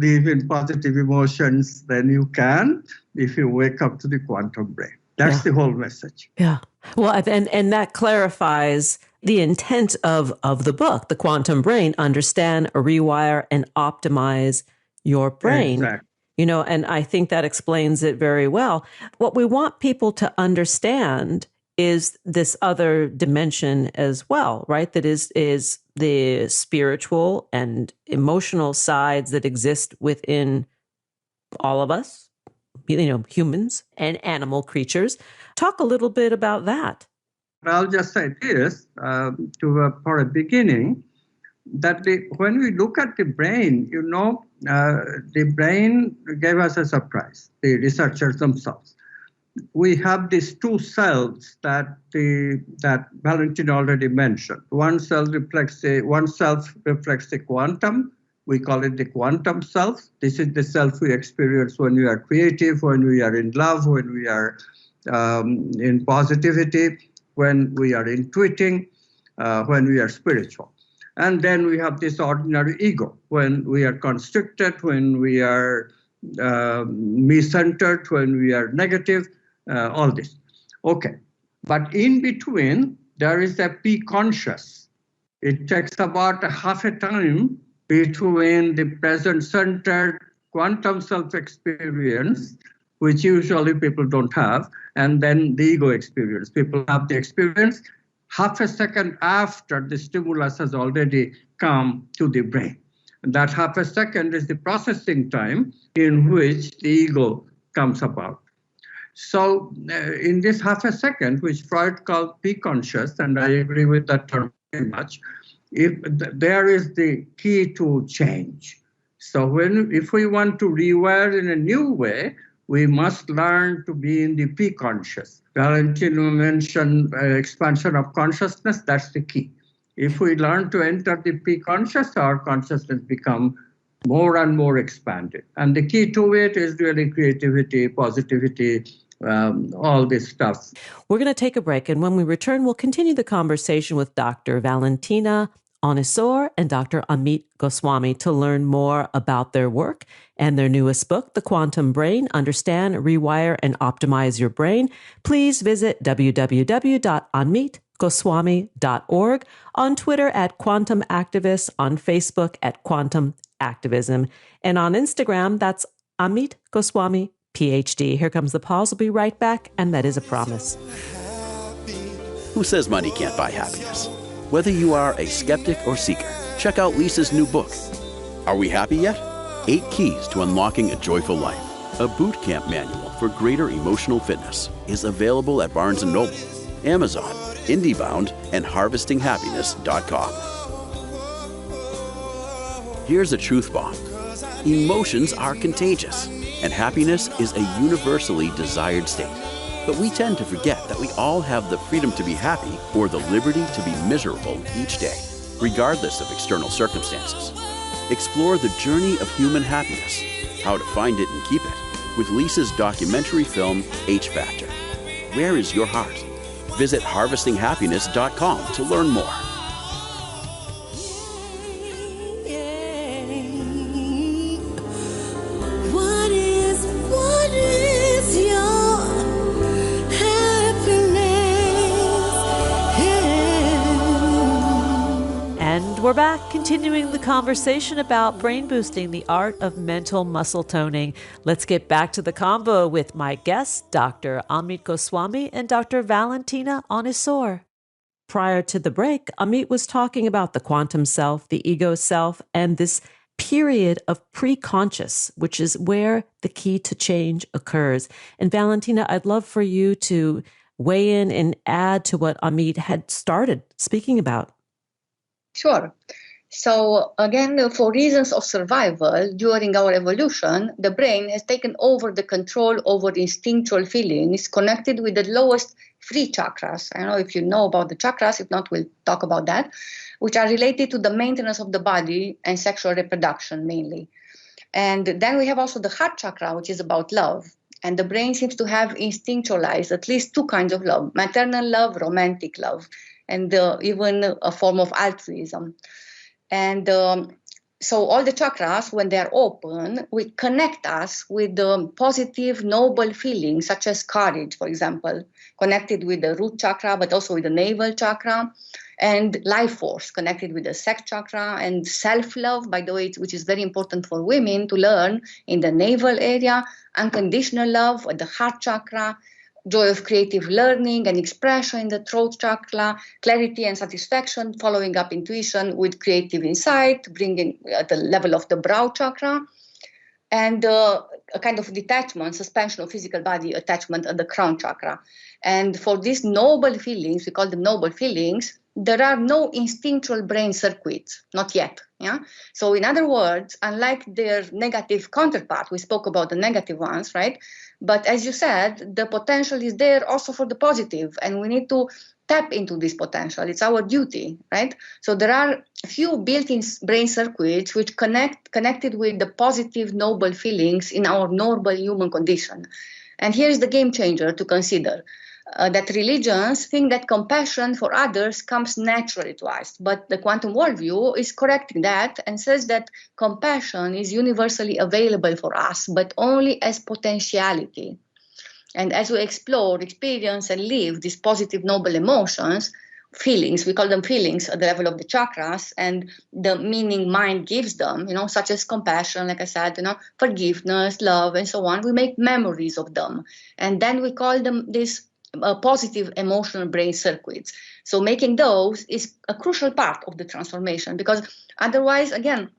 live in positive emotions, then you can, if you wake up to the quantum brain. That's the whole message. Yeah. Well, and that clarifies the intent of the book, The Quantum Brain: Understand, Rewire, and Optimize Your Brain. Exactly. And I think that explains it very well. What we want people to understand is this other dimension as well, right? That is the spiritual and emotional sides that exist within all of us, humans and animal creatures. Talk a little bit about that. I'll just say this for a beginning, that when we look at the brain, the brain gave us a surprise, the researchers themselves. We have these two cells that Valentina already mentioned. One self reflects the quantum. We call it the quantum self. This is the self we experience when we are creative, when we are in love, when we are in positivity, when we are intuiting, when we are spiritual. And then we have this ordinary ego, when we are constricted, when we are me-centered, when we are negative, all this. Okay. But in between, there is a preconscious. It takes about half a time between the present-centered quantum self-experience, which usually people don't have, and then the ego experience. People have the experience half a second after the stimulus has already come to the brain. And that half a second is the processing time in which the ego comes about. So in this half a second, which Freud called preconscious, and I agree with that term very much, there is the key to change. So if we want to rewire in a new way, we must learn to be in the preconscious. Valentina mentioned expansion of consciousness. That's the key. If we learn to enter the preconscious, our consciousness becomes more and more expanded. And the key to it is really creativity, positivity, all this stuff. We're going to take a break, and when we return, we'll continue the conversation with Dr. Valentina Onisor and Dr. Amit Goswami to learn more about their work and their newest book, The Quantum Brain: Understand, Rewire, and Optimize Your Brain. Please visit www.amitgoswami.org, on Twitter at Quantum Activist, on Facebook at Quantum Activism, and on Instagram, that's Amit Goswami, PhD. Here comes the pause. We'll be right back, and that is a promise. Who says money can't buy happiness? Whether you are a skeptic or seeker, check out Lisa's new book. Are we happy yet? 8 Keys to Unlocking a Joyful Life, a boot camp manual for greater emotional fitness, is available at Barnes & Noble, Amazon, IndieBound, and HarvestingHappiness.com. Here's a truth bomb. Emotions are contagious, and happiness is a universally desired state. But we tend to forget that we all have the freedom to be happy or the liberty to be miserable each day, regardless of external circumstances. Explore the journey of human happiness, how to find it and keep it, with Lisa's documentary film, H Factor. Where is your heart? Visit harvestinghappiness.com to learn more. And we're back, continuing the conversation about brain boosting, the art of mental muscle toning. Let's get back to the combo with my guests, Dr. Amit Goswami and Dr. Valentina Onisor. Prior to the break, Amit was talking about the quantum self, the ego self, and this period of preconscious, which is where the key to change occurs. And Valentina, I'd love for you to weigh in and add to what Amit had started speaking about. Sure. So again, for reasons of survival during our evolution, the brain has taken over the control over instinctual feelings connected with the lowest three chakras. I don't know if you know about the chakras. If not, we'll talk about that, which are related to the maintenance of the body and sexual reproduction mainly. And then we have also the heart chakra, which is about love. And the brain seems to have instinctualized at least two kinds of love: maternal love, romantic love, and even a form of altruism. And so all the chakras, when they're open, will connect us with the positive, noble feelings, such as courage, for example, connected with the root chakra, but also with the navel chakra, and life force, connected with the sex chakra, and self-love, by the way, which is very important for women to learn in the navel area, unconditional love at the heart chakra, joy of creative learning and expression in the throat chakra, clarity and satisfaction, following up intuition with creative insight, bringing at the level of the brow chakra, and a kind of detachment, suspension of physical body attachment at the crown chakra. And for these noble feelings, we call them noble feelings, there are no instinctual brain circuits, not yet. Yeah. So in other words, unlike their negative counterpart, we spoke about the negative ones, right? But as you said, the potential is there also for the positive, and we need to tap into this potential. It's our duty, right? So there are a few built-in brain circuits which connected with the positive, noble feelings in our normal human condition. And here's the game changer to consider. That religions think that compassion for others comes naturally to us, but the quantum worldview is correcting that and says that compassion is universally available for us, but only as potentiality. And as we explore, experience, and live these positive, noble emotions, feelings, we call them feelings at the level of the chakras, and the meaning mind gives them, such as compassion, like I said, forgiveness, love, and so on, we make memories of them. And then we call them these positive emotional brain circuits. So making those is a crucial part of the transformation, because otherwise, again,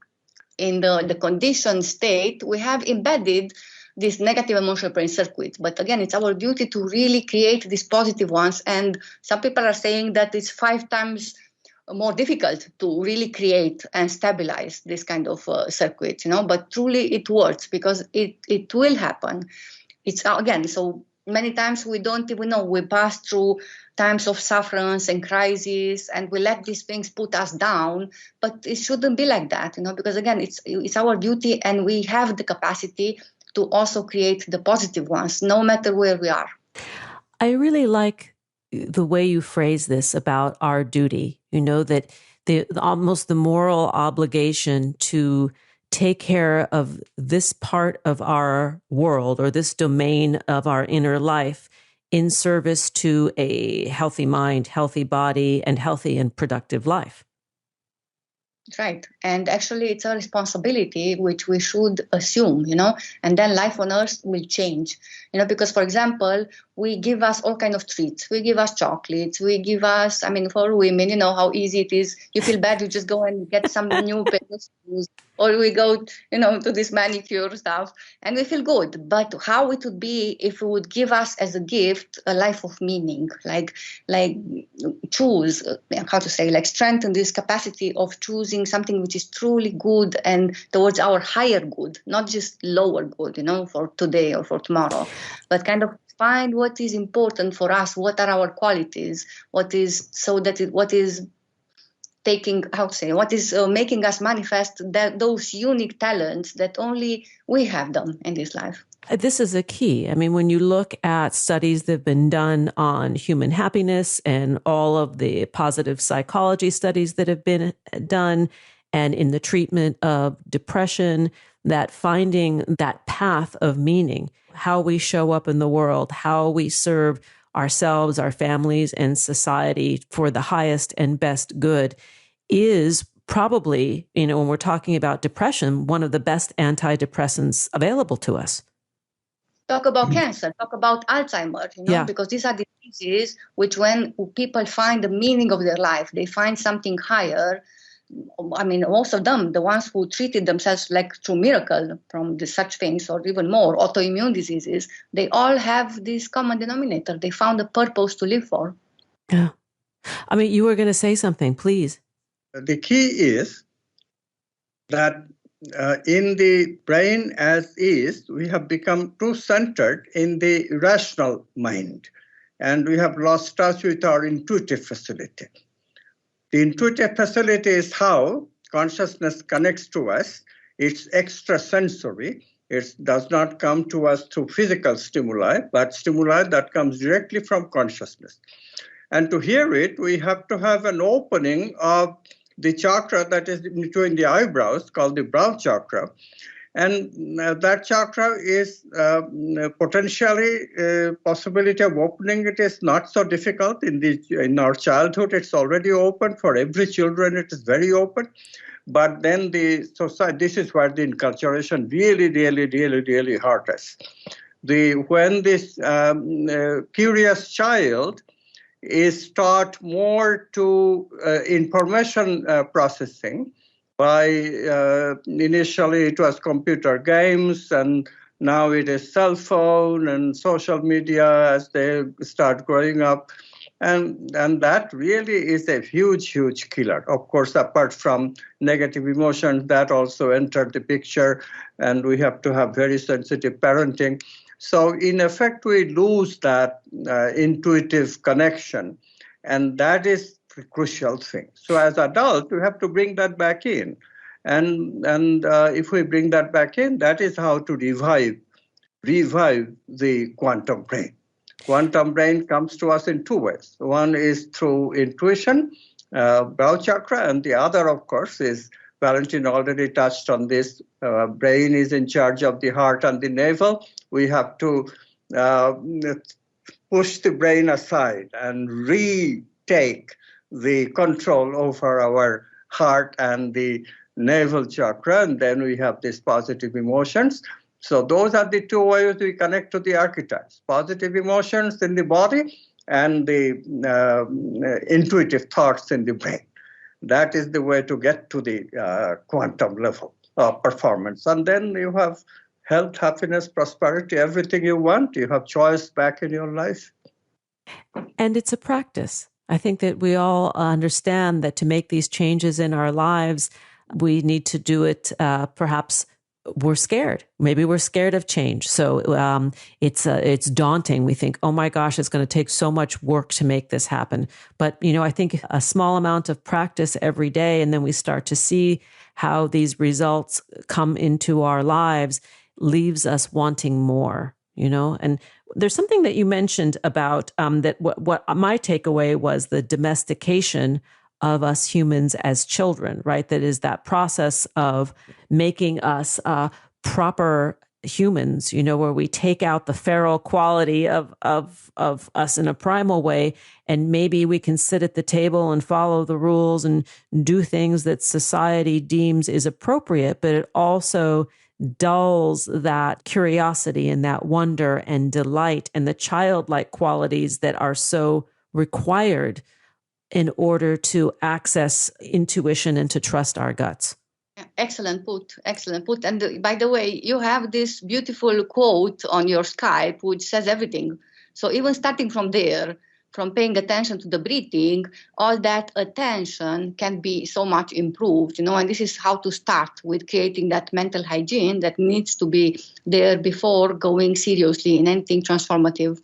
in the conditioned state, we have embedded these negative emotional brain circuits. But again, it's our duty to really create these positive ones. And some people are saying that it's 5 times more difficult to really create and stabilize this kind of circuits, but truly it works, because it will happen. It's again, so many times we don't even know. We pass through times of sufferance and crisis, and we let these things put us down. But it shouldn't be like that, because again, it's our duty, and we have the capacity to also create the positive ones, no matter where we are. I really like the way you phrase this about our duty. That almost the moral obligation to take care of this part of our world or this domain of our inner life in service to a healthy mind, healthy body, and healthy and productive life. Right. And actually, it's a responsibility which we should assume, and then life on earth will change, because, for example, we give us all kinds of treats. We give us chocolates. We give us, for women, how easy it is. You feel bad, you just go and get some new pair of shoes, or we go, to this manicure stuff, and we feel good. But how it would be if we would give us as a gift a life of meaning, like choose, strengthen this capacity of choosing choosing something which is truly good and towards our higher good, not just lower good, for today or for tomorrow, but kind of find what is important for us, what are our qualities, what is making us manifest those unique talents that only we have done in this life. This is a key. I mean, when you look at studies that have been done on human happiness and all of the positive psychology studies that have been done, and in the treatment of depression, that finding that path of meaning, how we show up in the world, how we serve ourselves, our families, and society for the highest and best good is probably, when we're talking about depression, one of the best antidepressants available to us. Talk about cancer, talk about Alzheimer's, because these are diseases which when people find the meaning of their life, they find something higher. I mean, most of them, the ones who treated themselves like through miracle from such things or even more, autoimmune diseases, they all have this common denominator. They found a purpose to live for. Yeah. I mean, you were going to say something, please. The key is that in the brain as is, we have become too centered in the rational mind, and we have lost touch with our intuitive facility. The intuitive facility is how consciousness connects to us. It's extrasensory. It does not come to us through physical stimuli, but stimuli that comes directly from consciousness. And to hear it, we have to have an opening of the chakra that is between the eyebrows, called the brow chakra. And that chakra is potentially possibility of opening it is not so difficult. In our childhood, it's already open. For every children, it is very open. But then this is where the enculturation really hurt us. When this curious child is taught more to information processing by initially it was computer games, and now it is cell phone and social media as they start growing up. And that really is a huge killer. Of course, apart from negative emotions, that also entered the picture, and we have to have very sensitive parenting. So in effect, we lose that intuitive connection, and that is the crucial thing. So as adults, we have to bring that back in. And if we bring that back in, that is how to revive the quantum brain. Quantum brain comes to us in two ways. One is through intuition, brow chakra, and the other, of course, is Valentina already touched on this. Brain is in charge of the heart and the navel. We have to push the brain aside and retake the control over our heart and the navel chakra, and then we have these positive emotions. So those are the two ways we connect to the archetypes: positive emotions in the body and the intuitive thoughts in the brain. That is the way to get to the quantum level of performance. And then you have health, happiness, prosperity, everything you want. You have choice back in your life. And it's a practice. I think that we all understand that to make these changes in our lives, we need to do it. Perhaps we're scared. Maybe we're scared of change. So it's daunting. We think, oh my gosh, it's going to take so much work to make this happen. But, I think a small amount of practice every day, and then we start to see how these results come into our lives, leaves us wanting more, And there's something that you mentioned about that what my takeaway was the domestication of us humans as children, right? That is that process of making us proper humans, where we take out the feral quality of us in a primal way, and maybe we can sit at the table and follow the rules and do things that society deems is appropriate, but it also dulls that curiosity and that wonder and delight and the childlike qualities that are so required in order to access intuition and to trust our guts. Excellent put. And by the way, you have this beautiful quote on your Skype, which says everything. So even starting from there, from paying attention to the breathing, all that attention can be so much improved, and this is how to start with creating that mental hygiene that needs to be there before going seriously in anything transformative.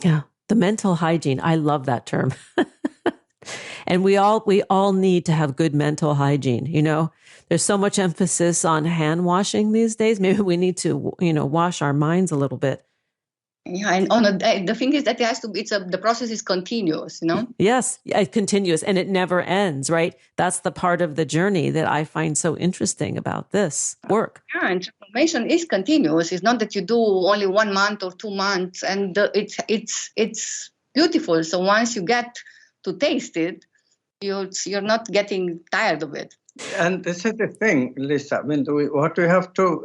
Yeah, the mental hygiene. I love that term. And we all need to have good mental hygiene. There's so much emphasis on hand washing these days. Maybe we need to, wash our minds a little bit. Yeah, and the thing is that the process is continuous, Yes, it continues and it never ends, right? That's the part of the journey that I find so interesting about this work. Yeah, and transformation is continuous. It's not that you do only 1 month or 2 months, and it's beautiful. So once you get to taste it, you're not getting tired of it. And this is the thing, Lisa. I mean, what we have to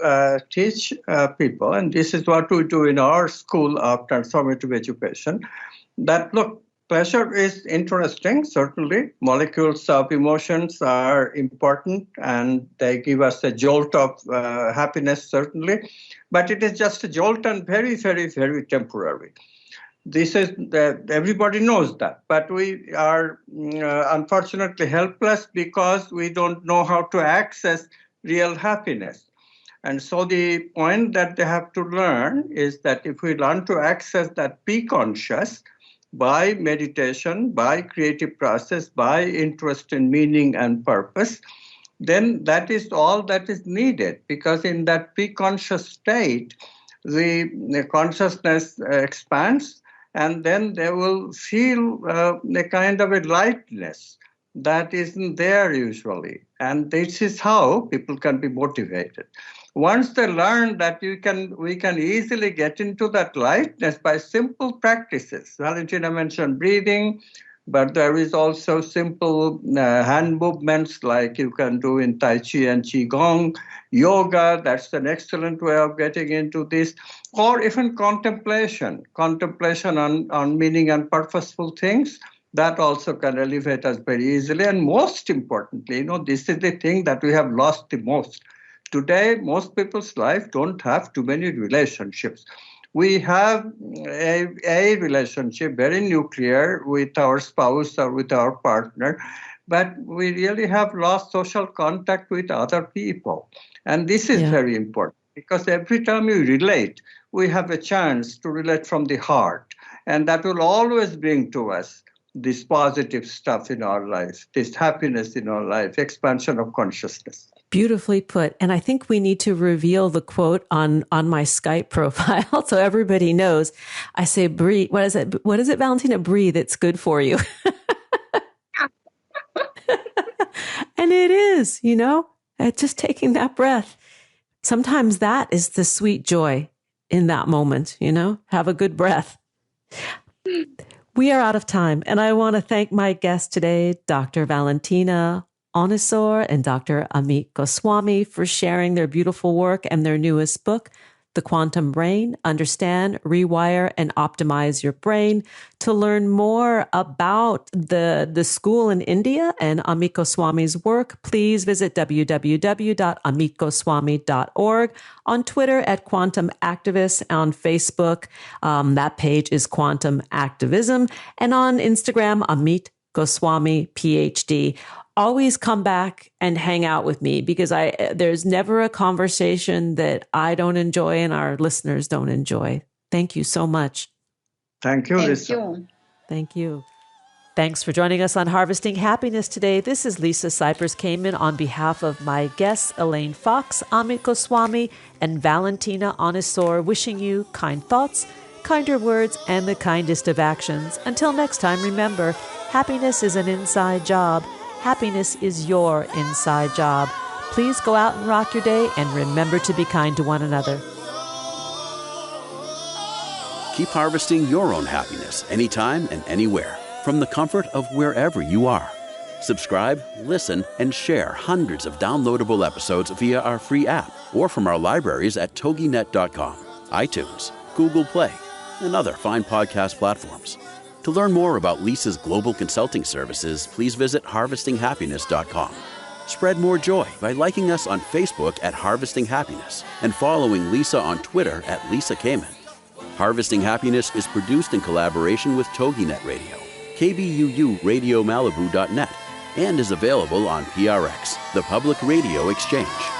teach people, and this is what we do in our school of transformative education, that look, pleasure is interesting, certainly. Molecules of emotions are important, and they give us a jolt of happiness, certainly. But it is just a jolt and very, very, very temporary. This is everybody knows that, but we are unfortunately helpless because we don't know how to access real happiness. And so the point that they have to learn is that if we learn to access that preconscious by meditation, by creative process, by interest in meaning and purpose, then that is all that is needed, because in that preconscious state, the consciousness expands. And then they will feel a kind of a lightness that isn't there usually. And this is how people can be motivated. Once they learn that we can easily get into that lightness by simple practices. Valentina mentioned breathing, but there is also simple hand movements like you can do in Tai Chi and Qigong. Yoga, that's an excellent way of getting into this. Or even contemplation on meaning and purposeful things. That also can elevate us very easily. And most importantly, this is the thing that we have lost the most. Today, most people's life don't have too many relationships. We have a relationship, very nuclear, with our spouse or with our partner, but we really have lost social contact with other people. And this is very important, because every time we relate, we have a chance to relate from the heart. And that will always bring to us this positive stuff in our life, this happiness in our life, expansion of consciousness. Beautifully put. And I think we need to reveal the quote on my Skype profile so everybody knows. I say, breathe. What is it, Valentina? Breathe. It's good for you. And it is, just taking that breath. Sometimes that is the sweet joy in that moment, have a good breath. We are out of time. And I want to thank my guests today, Dr. Valentina Onisor and Dr. Amit Goswami, for sharing their beautiful work and their newest book, The Quantum Brain, Understand, Rewire, and Optimize Your Brain. To learn more about the school in India and Amit Goswami's work, please visit www.amitgoswami.org, on Twitter at Quantum Activists, on Facebook, that page is Quantum Activism, and on Instagram, Amit Goswami, PhD. Always come back and hang out with me, because there's never a conversation that I don't enjoy and our listeners don't enjoy. Thank you so much. Thank you, Lisa. Thank you. Thanks for joining us on Harvesting Happiness today. This is Lisa Cypers Kamen on behalf of my guests, Elaine Fox, Amit Goswami, and Valentina Onisor, wishing you kind thoughts, kinder words, and the kindest of actions. Until next time, remember, happiness is an inside job. Happiness is your inside job. Please go out and rock your day, and remember to be kind to one another. Keep harvesting your own happiness anytime and anywhere, from the comfort of wherever you are. Subscribe, listen, and share hundreds of downloadable episodes via our free app or from our libraries at toginet.com, iTunes, Google Play, and other fine podcast platforms. To learn more about Lisa's global consulting services, please visit harvestinghappiness.com. Spread more joy by liking us on Facebook at Harvesting Happiness and following Lisa on Twitter at Lisa Kamen. Harvesting Happiness is produced in collaboration with TogiNet Radio, KBUU RadioMalibu.net, and is available on PRX, the Public Radio Exchange.